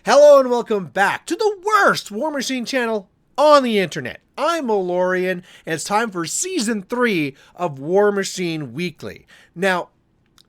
Hello and welcome back to the worst War Machine channel on the internet. I'm Malorian, and it's time for Season 3 of War Machine Weekly. Now,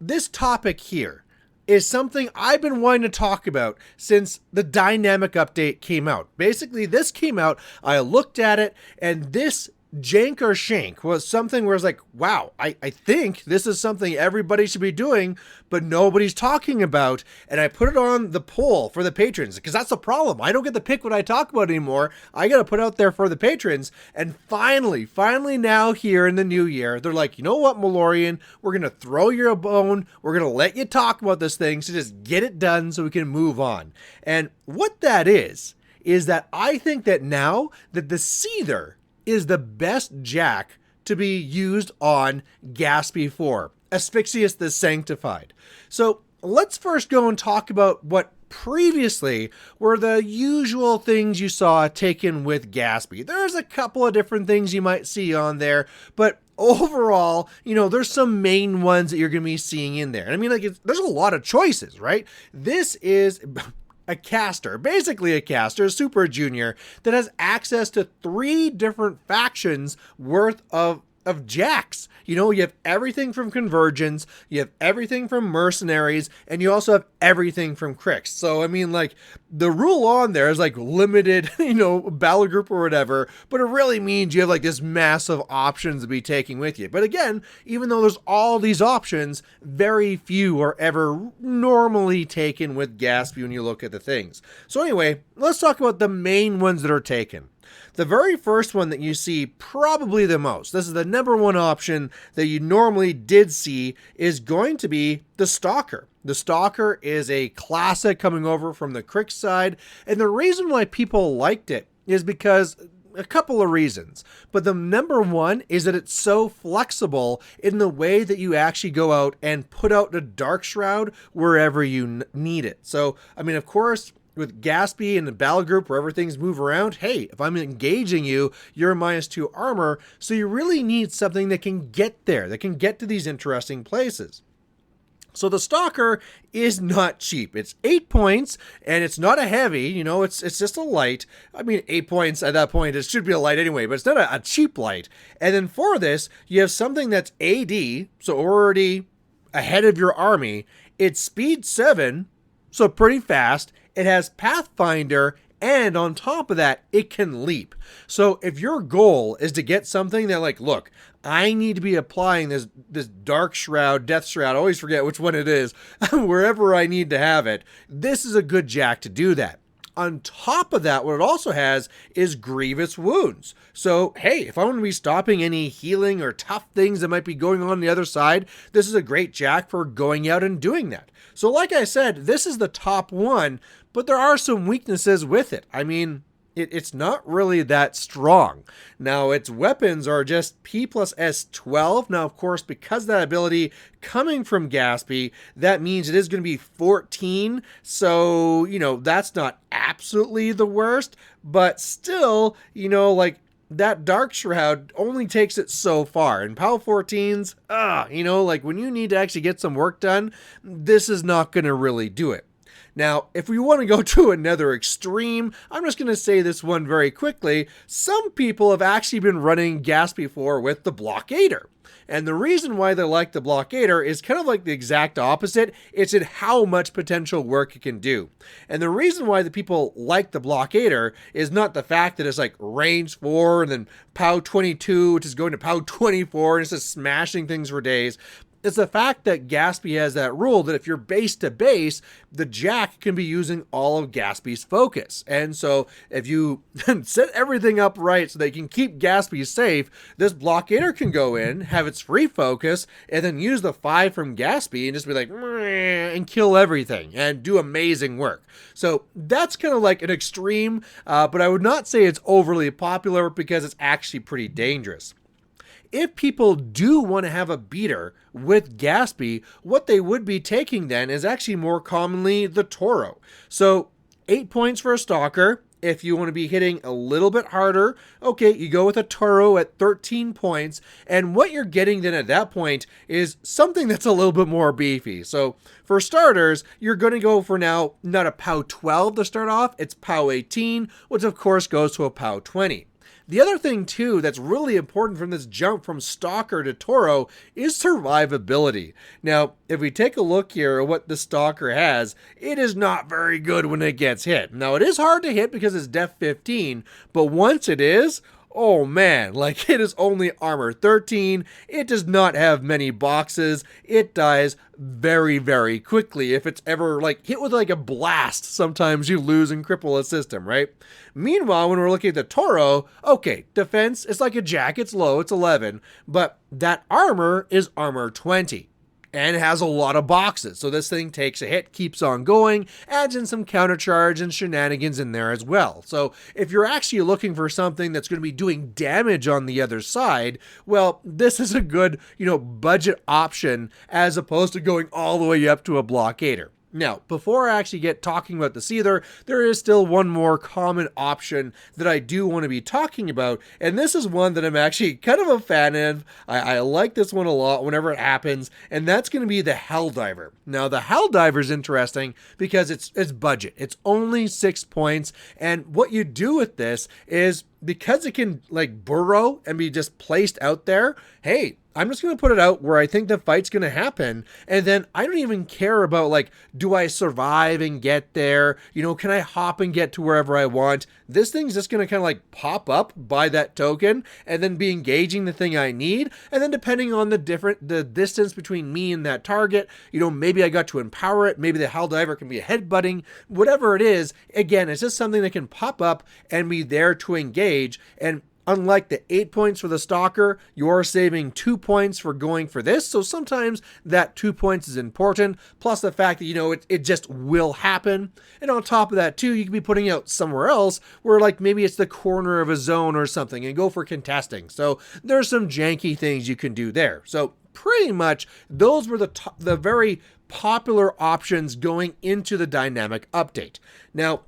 this topic here is something I've been wanting to talk about since the dynamic update came out. Basically, this came out, I looked at it, and this jank or shank was something where it's like, wow, I think this is something everybody should be doing, but nobody's talking about. And I put it on the poll for the patrons because that's the problem. I don't get to pick what I talk about anymore. I got to put out there for the patrons. And finally now here in the new year, they're like, you know what, Malorian, we're going to throw you a bone. We're going to let you talk about this thing. So just get it done so we can move on. And what that is that I think that now that the Seether is the best jack to be used on Gaspy4, Asphyxious the Sanctified. So let's first go and talk about what previously were the usual things you saw taken with Gaspy. There's a couple of different things you might see on there, but overall, you know, there's some main ones that you're going to be seeing in there. I mean, like, there's a lot of choices, right? This is a caster, basically a caster, a super junior that has access to 3 different factions worth of jacks. You know, you have everything from Convergence, you have everything from Mercenaries, and you also have everything from Cricks. So, I mean, like, the rule on there is like limited, you know, battle group or whatever, but it really means you have like this massive options to be taking with you. But again, even though there's all these options, very few are ever normally taken with Gaspy when you look at the things. So anyway, let's talk about the main ones that are taken. The very first one that you see probably the most, this is the number one option that you normally did see, is going to be the Stalker. The Stalker is a classic coming over from the Crick side, and the reason why people liked it is because a couple of reasons, but the number one is that it's so flexible in the way that you actually go out and put out the Dark Shroud wherever you need it. So, I mean, of course, with Gaspy and the battle group wherever things move around, hey, if I'm engaging you, you're -2 armor, so you really need something that can get there, that can get to these interesting places. So the Stalker is not cheap. It's 8 points, and it's not a heavy, you know, it's just a light. I mean, 8 points at that point, it should be a light anyway, but it's not a cheap light. And then for this, you have something that's AD, so already ahead of your army. It's speed 7, so pretty fast. It has Pathfinder, and on top of that, it can leap. So if your goal is to get something that, like, look, I need to be applying this Dark Shroud, Death Shroud, I always forget which one it is, wherever I need to have it, this is a good jack to do that. On top of that, what it also has is Grievous Wounds. So, hey, if I want to be stopping any healing or tough things that might be going on the other side, this is a great jack for going out and doing that. So like I said, this is the top one, but there are some weaknesses with it. I mean, it's not really that strong. Now, its weapons are just P plus S12. Now, of course, because of that ability coming from Gaspy, that means it is going to be 14. So, you know, that's not absolutely the worst, but still, you know, like, that Dark Shroud only takes it so far. And POW 14s, you know, like, when you need to actually get some work done, this is not going to really do it. Now, if we want to go to another extreme, I'm just going to say this one very quickly. Some people have actually been running Gaspy4 with the Blockader. And the reason why they like the Blockader is kind of like the exact opposite. It's in how much potential work it can do. And the reason why the people like the Blockader is not the fact that it's like range 4 and then POW 22, which is going to POW 24, and it's just smashing things for days. It's the fact that Gaspy has that rule that if you're base to base, the jack can be using all of Gaspy's focus. And so if you set everything up right so they can keep Gaspy safe, this Blockader can go in, have its free focus, and then use the 5 from Gaspy and just be like, and kill everything and do amazing work. So that's kind of like an extreme, but I would not say it's overly popular because it's actually pretty dangerous. If people do want to have a beater with Gaspy, what they would be taking then is actually more commonly the Torro. So 8 points for a Stalker, If you want to be hitting a little bit harder, okay, you go with a Torro at 13 points, and what you're getting then at that point is something that's a little bit more beefy. So for starters, you're going to go for now not a POW 12 to start off, it's POW 18, which of course goes to a POW 20. The other thing, too, that's really important from this jump from Stalker to Torro is survivability. Now, if we take a look here at what the Stalker has, it is not very good when it gets hit. Now, it is hard to hit because it's def 15, but once it is, oh man, like it is only armor 13, it does not have many boxes, it dies very, very quickly. If it's ever like hit with like a blast, sometimes you lose and cripple a system, right? Meanwhile, when we're looking at the Torro, okay, defense, it's like a jack, it's low, it's 11, but that armor is armor 20. And has a lot of boxes. So this thing takes a hit, keeps on going, adds in some counter charge and shenanigans in there as well. So if you're actually looking for something that's going to be doing damage on the other side, well, this is a good, budget option as opposed to going all the way up to a blockader. Now, before I actually get talking about the Seether, there is still one more common option that I do want to be talking about, and this is one that I'm actually kind of a fan of. I like this one a lot whenever it happens, and that's going to be the Helldiver. Now, the Helldiver is interesting because it's budget. It's only 6 points, and what you do with this is because it can like burrow and be just placed out there, hey, I'm just going to put it out where I think the fight's going to happen. And then I don't even care about like, do I survive and get there? Can I hop and get to wherever I want? This thing's just going to kind of like pop up by that token and then be engaging the thing I need. And then depending on the distance between me and that target, maybe I got to empower it. Maybe the Helldiver can be a headbutting, whatever it is. Again, it's just something that can pop up and be there to engage. And unlike the 8 points for the Stalker, you're saving 2 points for going for this. So sometimes that 2 points is important. Plus the fact that, it just will happen. And on top of that too, you can be putting out somewhere else where like maybe it's the corner of a zone or something and go for contesting. So there's some janky things you can do there. So pretty much those were the very popular options going into the dynamic update. Now,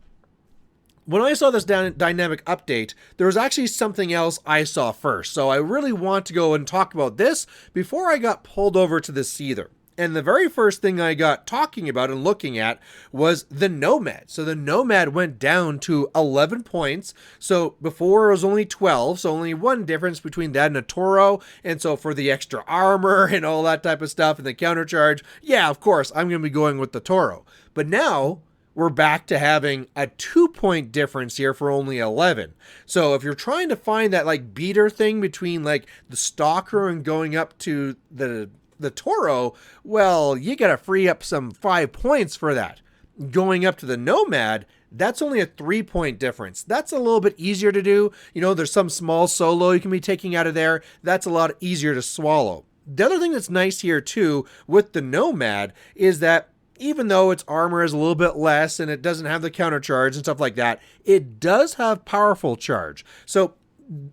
when I saw this dynamic update, there was actually something else I saw first. So I really want to go and talk about this before I got pulled over to the Seether. And the very first thing I got talking about and looking at was the Nomad. So the Nomad went down to 11 points. So before it was only 12. So only one difference between that and a Torro. And so for the extra armor and all that type of stuff and the counter charge, yeah, of course, I'm going to be going with the Torro. But now we're back to having a 2-point difference here for only 11. So if you're trying to find that like beater thing between like the Stalker and going up to the Torro, well, you got to free up some 5 points for that. Going up to the Nomad, that's only a 3-point difference. That's a little bit easier to do. There's some small solo you can be taking out of there. That's a lot easier to swallow. The other thing that's nice here too with the Nomad is that even though its armor is a little bit less and it doesn't have the counter charge and stuff like that, it does have powerful charge. So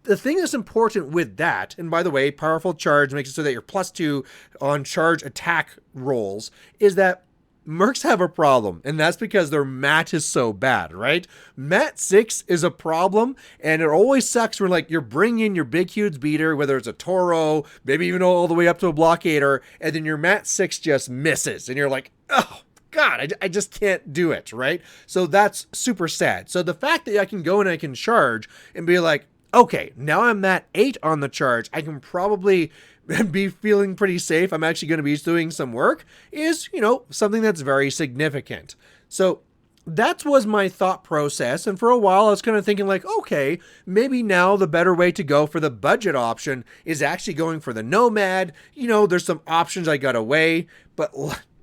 the thing that's important with that, and by the way, powerful charge makes it so that you're +2 on charge attack rolls, is that Mercs have a problem, and that's because their mat is so bad, right? Mat 6 is a problem, and it always sucks when like you're bringing in your big huge beater, whether it's a Torro, maybe even all the way up to a blockader, and then your mat 6 just misses, and you're like, oh God, I just can't do it, right? So that's super sad. So the fact that I can go and I can charge and be like, okay, now I'm at 8 on the charge, I can probably be feeling pretty safe, I'm actually going to be doing some work, is, something that's very significant. So that was my thought process, and for a while I was kind of thinking like, okay, maybe now the better way to go for the budget option is actually going for the Nomad. There's some options I got away, but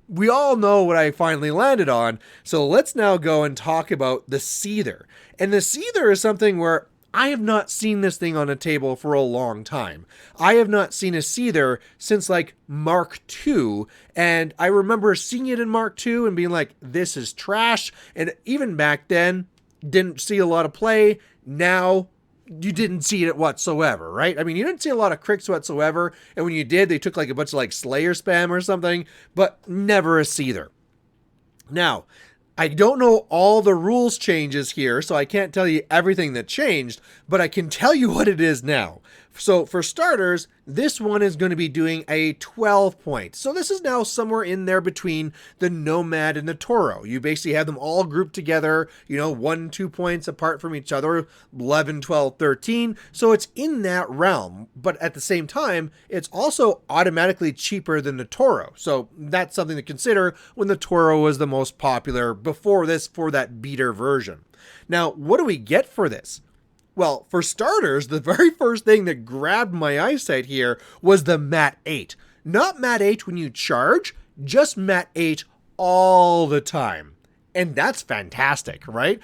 we all know what I finally landed on, so let's now go and talk about the Seether. And the Seether is something where I have not seen this thing on a table for a long time. I have not seen a Seether since like Mark II, and I remember seeing it in Mark II and being like, this is trash, and even back then, didn't see a lot of play. Now, you didn't see it whatsoever, right? I mean, you didn't see a lot of cricks whatsoever, and when you did, they took like a bunch of like Slayer spam or something, but never a Seether. Now, I don't know all the rules changes here, so I can't tell you everything that changed, but I can tell you what it is now. So for starters, this one is going to be doing a 12 point. So this is now somewhere in there between the Nomad and the Torro. You basically have them all grouped together, 1, 2 points apart from each other, 11, 12, 13. So it's in that realm, but at the same time, it's also automatically cheaper than the Torro. So that's something to consider when the Torro was the most popular before this for that beater version. Now, what do we get for this? Well, for starters, the very first thing that grabbed my eyesight here was the Mat 8. Not Mat 8 when you charge, just Mat 8 all the time. And that's fantastic, right?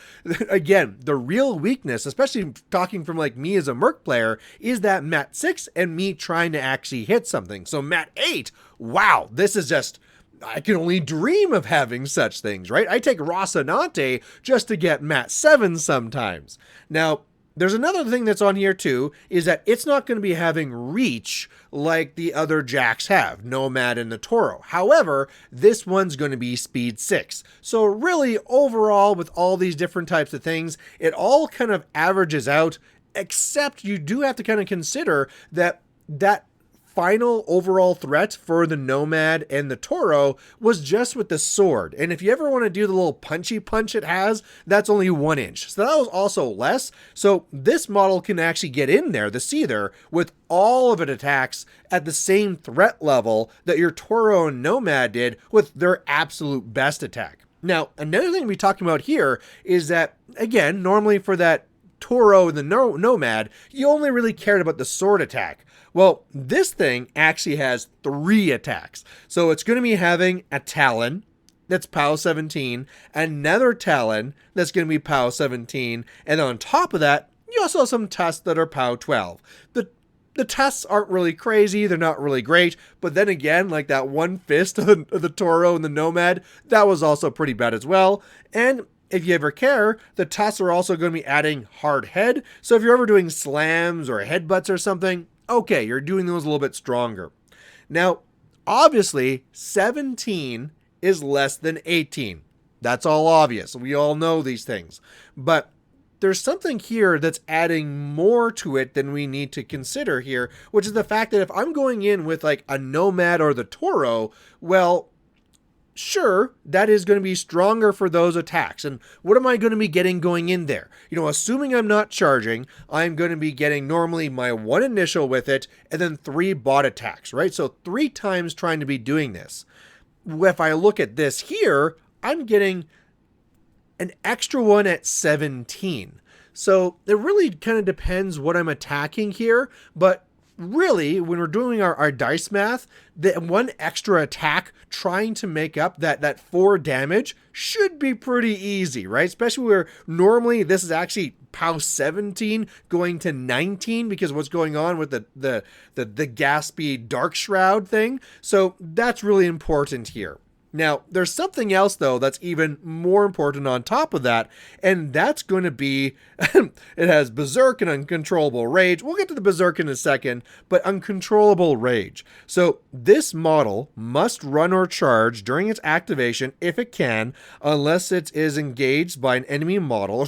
Again, the real weakness, especially talking from like me as a Merc player, is that Mat 6 and me trying to actually hit something. So Mat 8, wow, this is just... I can only dream of having such things, right? I take Rocinante just to get Mat 7 sometimes. Now, there's another thing that's on here too, is that it's not going to be having reach like the other jacks have, Nomad and the Torro. However, this one's going to be speed 6. So really, overall, with all these different types of things, it all kind of averages out, except you do have to kind of consider that final overall threat for the Nomad and the Torro was just with the sword. And if you ever want to do the little punchy punch it has, that's only 1 inch. So that was also less. So this model can actually get in there, the Seether, with all of its attacks at the same threat level that your Torro and Nomad did with their absolute best attack. Now, another thing we're talking about here is that, again, normally for that Torro and the Nomad, you only really cared about the sword attack. Well, this thing actually has 3 attacks. So it's going to be having a Talon that's POW 17, another Talon that's going to be POW 17, and on top of that, you also have some Tusks that are POW 12. The Tusks aren't really crazy, they're not really great, but then again, like that one fist of the Torro and the Nomad, that was also pretty bad as well. And if you ever care, the Tusks are also going to be adding hard head, so if you're ever doing slams or headbutts or something, okay, you're doing those a little bit stronger. Now, obviously, 17 is less than 18. That's all obvious. We all know these things. But there's something here that's adding more to it than we need to consider here, which is the fact that if I'm going in with like a Nomad or the Torro, well, sure, that is going to be stronger for those attacks. And what am I going to be getting going in there? Assuming I'm not charging, I'm going to be getting normally my 1 initial with it and then 3 bot attacks, right? So 3 times trying to be doing this. If I look at this here, I'm getting an extra one at 17. So it really kind of depends what I'm attacking here, but really, when we're doing our dice math, the 1 extra attack trying to make up that 4 damage should be pretty easy, right? Especially where normally this is actually POW 17 going to 19 because of what's going on with the Gaspy Dark Shroud thing. So that's really important here. Now, there's something else, though, that's even more important on top of that, and that's going to be, it has Berserk and Uncontrollable Rage. We'll get to the Berserk in a second, but Uncontrollable Rage. So this model must run or charge during its activation if it can, unless it is engaged by an enemy model,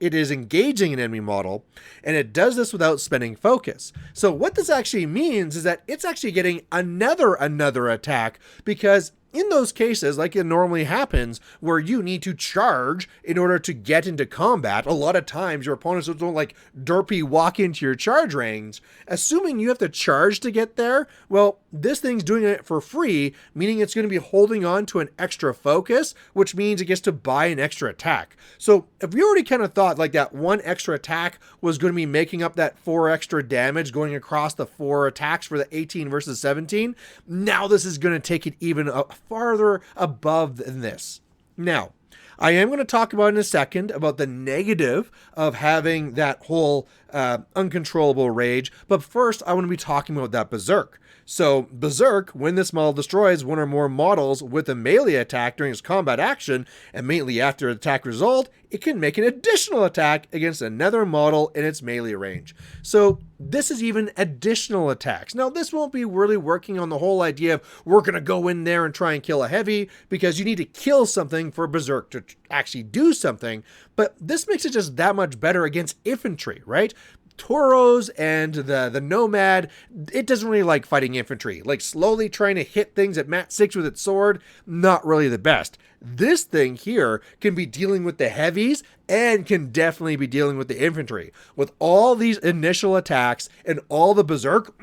it is engaging an enemy model, and it does this without spending focus. So what this actually means is that it's actually getting another attack, because in those cases, like it normally happens, where you need to charge in order to get into combat, a lot of times your opponents don't like derpy walk into your charge range. Assuming you have to charge to get there, well, this thing's doing it for free, meaning it's going to be holding on to an extra focus, which means it gets to buy an extra attack. So if we already kind of thought like that 1 extra attack was going to be making up that 4 extra damage going across the 4 attacks for the 18 versus 17, now this is going to take it even farther above than this. Now, I am going to talk about in a second about the negative of having that whole uncontrollable rage. But first, I want to be talking about that Berserk. So, Berserk, when this model destroys one or more models with a melee attack during its combat action, and immediately after the attack result, it can make an additional attack against another model in its melee range. So, this is even additional attacks. Now, this won't be really working on the whole idea of we're going to go in there and try and kill a heavy, because you need to kill something for Berserk to actually do something, but this makes it just that much better against infantry, right? Torros and the Nomad, it doesn't really like fighting infantry. Like slowly trying to hit things at mat 6 with its sword, not really the best. This thing here can be dealing with the heavies and can definitely be dealing with the infantry. With all these initial attacks and all the Berserk,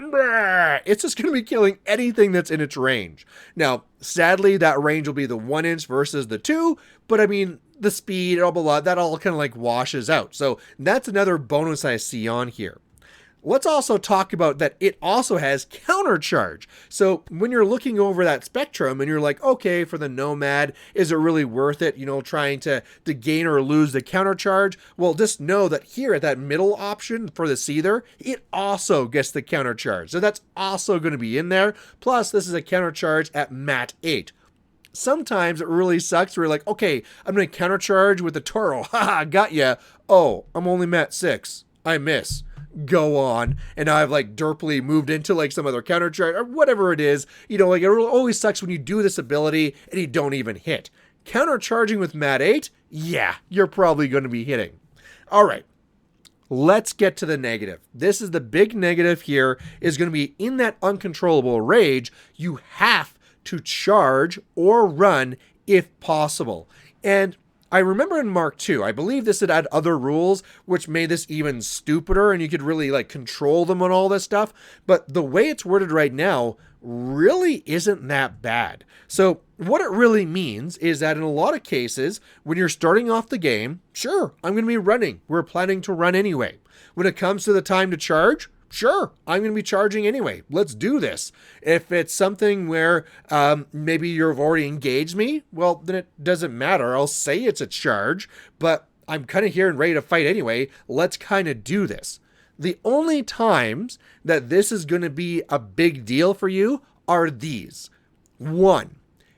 it's just going to be killing anything that's in its range. Now, sadly, that range will be the 1 inch versus the 2, but I mean, the speed, blah, blah, blah, that all kind of like washes out. So that's another bonus I see on here. Let's also talk about that it also has countercharge. So when you're looking over that spectrum and you're like, okay, for the Nomad, is it really worth it, trying to gain or lose the countercharge? Well, just know that here at that middle option for the Seether, it also gets the countercharge. So that's also going to be in there. Plus, this is a countercharge at mat 8. Sometimes it really sucks where you're like, okay, I'm going to countercharge with the Torro. Haha, got ya. Oh, I'm only mat 6. I miss. Go on. And I've like derpily moved into like some other countercharge or whatever it is. It always sucks when you do this ability and you don't even hit. Countercharging with mat 8? Yeah, you're probably going to be hitting. All right. Let's get to the negative. This is the big negative here, is going to be in that uncontrollable rage. You have to charge or run if possible. And I remember in Mark II, I believe this had other rules which made this even stupider and you could really like control them on all this stuff. But the way it's worded right now really isn't that bad. So what it really means is that in a lot of cases, when you're starting off the game, sure, I'm going to be running. We're planning to run anyway. When it comes to the time to charge, sure, I'm going to be charging anyway. Let's do this. If it's something where maybe you've already engaged me, well, then it doesn't matter. I'll say it's a charge, but I'm kind of here and ready to fight anyway. Let's kind of do this. The only times that this is going to be a big deal for you are these. 1,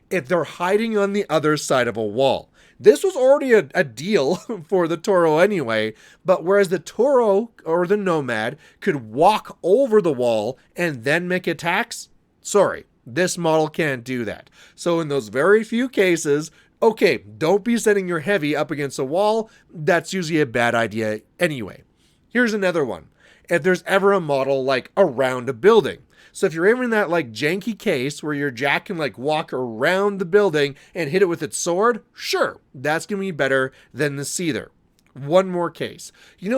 if they're hiding on the other side of a wall. This was already a deal for the Torro anyway, but whereas the Torro or the Nomad could walk over the wall and then make attacks, sorry, this model can't do that. So in those very few cases, okay, don't be sending your heavy up against a wall. That's usually a bad idea anyway. Here's another one. If there's ever a model like around a building. So if you're ever in that like janky case where your Jack can like walk around the building and hit it with its sword, sure, that's going to be better than the Seether. One more case.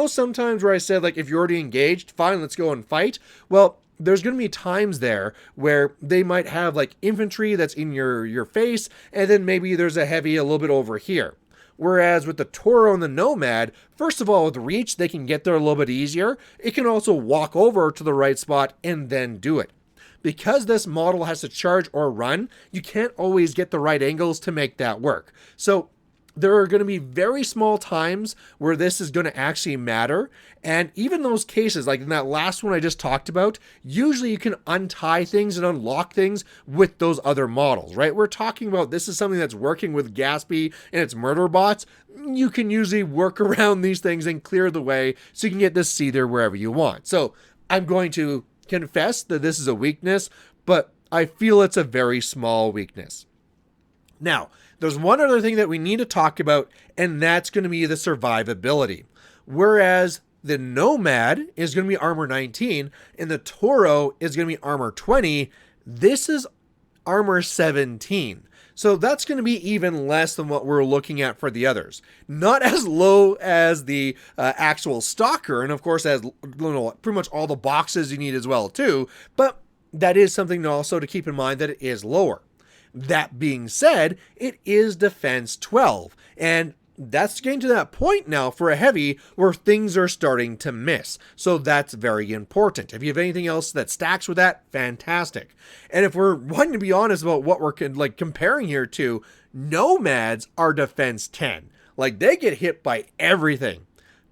Sometimes where I said like if you're already engaged, fine, let's go and fight. Well, there's going to be times there where they might have like infantry that's in your face, and then maybe there's a heavy a little bit over here. Whereas with the Torro and the Nomad, first of all, with reach, they can get there a little bit easier. It can also walk over to the right spot and then do it. Because this model has to charge or run, you can't always get the right angles to make that work. So there are going to be very small times where this is going to actually matter. And even those cases, like in that last one I just talked about, usually you can untie things and unlock things with those other models, right? We're talking about this is something that's working with Gaspy and its murder bots. You can usually work around these things and clear the way so you can get this Seether wherever you want. So I'm going to confess that this is a weakness, but I feel it's a very small weakness. Now, there's one other thing that we need to talk about, and that's going to be the survivability. Whereas the Nomad is going to be armor 19 and the Torro is going to be armor 20, this is armor 17. So that's going to be even less than what we're looking at for the others. Not as low as the actual Stalker, and of course as pretty much all the boxes you need as well too, but that is something also to keep in mind that it is lower. That being said, it is defense 12, and that's getting to that point now for a heavy where things are starting to miss. So that's very important. If you have anything else that stacks with that, fantastic. And if we're wanting to be honest about what we're comparing here to, Nomads are defense 10. Like they get hit by everything.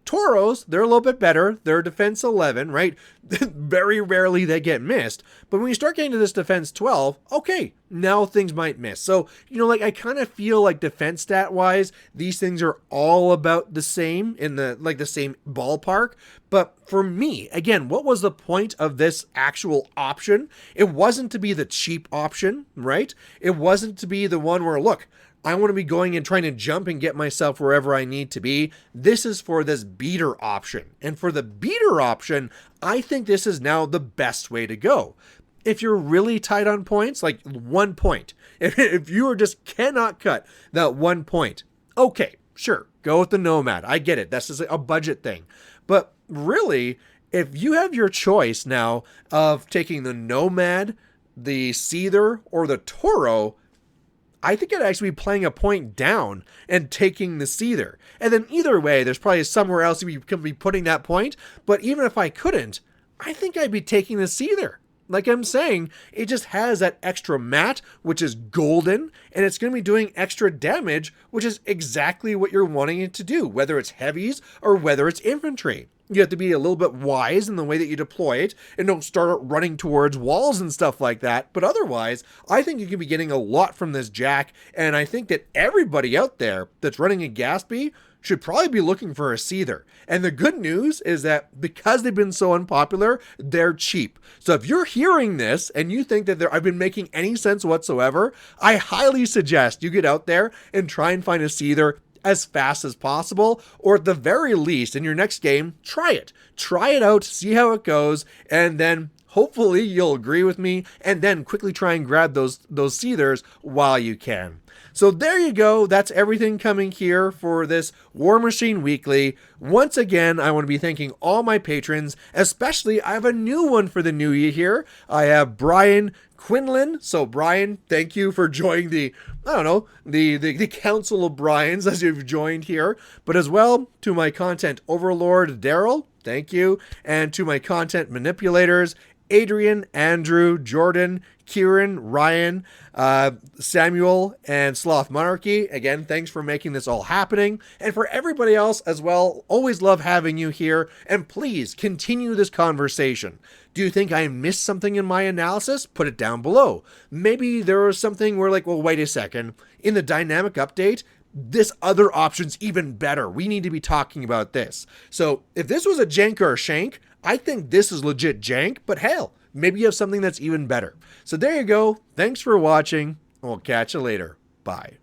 Torros, they're a little bit better. They're defense 11, right? Very rarely they get missed. But when you start getting to this defense 12, okay, now things might miss. So, like I kind of feel like defense stat wise, these things are all about the same in the same ballpark. But for me, again, what was the point of this actual option? It wasn't to be the cheap option, right? It wasn't to be the one where, look, I want to be going and trying to jump and get myself wherever I need to be. This is for this beater option. And for the beater option, I think this is now the best way to go. If you're really tight on points, like 1 point, if you just cannot cut that 1 point, okay, sure, go with the Nomad. I get it. That's just a budget thing. But really, if you have your choice now of taking the Nomad, the Seether, or the Torro, I think I'd actually be playing a point down and taking the Seether. And then either way, there's probably somewhere else you could be putting that point. But even if I couldn't, I think I'd be taking the Seether. Like I'm saying, it just has that extra mat, which is golden, and it's going to be doing extra damage, which is exactly what you're wanting it to do, whether it's heavies or whether it's infantry. You have to be a little bit wise in the way that you deploy it and don't start running towards walls and stuff like that. But otherwise, I think you can be getting a lot from this Jack. And I think that everybody out there that's running a Gaspy should probably be looking for a Seether. And the good news is that because they've been so unpopular, they're cheap. So if you're hearing this and you think that I've been making any sense whatsoever, I highly suggest you get out there and try and find a Seether as fast as possible, or at the very least in your next game, try it out, see how it goes, and then hopefully you'll agree with me, and then quickly try and grab those Seethers while you can. So there you go. That's everything coming here for this War Machine Weekly. Once again, I want to be thanking all my patrons, especially I have a new one for the new year here. I have Brian Quinlan. So Brian, thank you for joining the Council of Brians as you've joined here. But as well to my content Overlord Darrell, thank you. And to my content manipulators, Adrian, Andrew, Jordan, Kieran, Ryan, Samuel, and Sloth Monarchy. Again, thanks for making this all happening. And for everybody else as well, always love having you here. And please continue this conversation. Do you think I missed something in my analysis? Put it down below. Maybe there was something where like, well, wait a second. In the dynamic update, this other option's even better. We need to be talking about this. So if this was a jank or a shank, I think this is legit jank, but hell, maybe you have something that's even better. So there you go. Thanks for watching. We'll catch you later. Bye.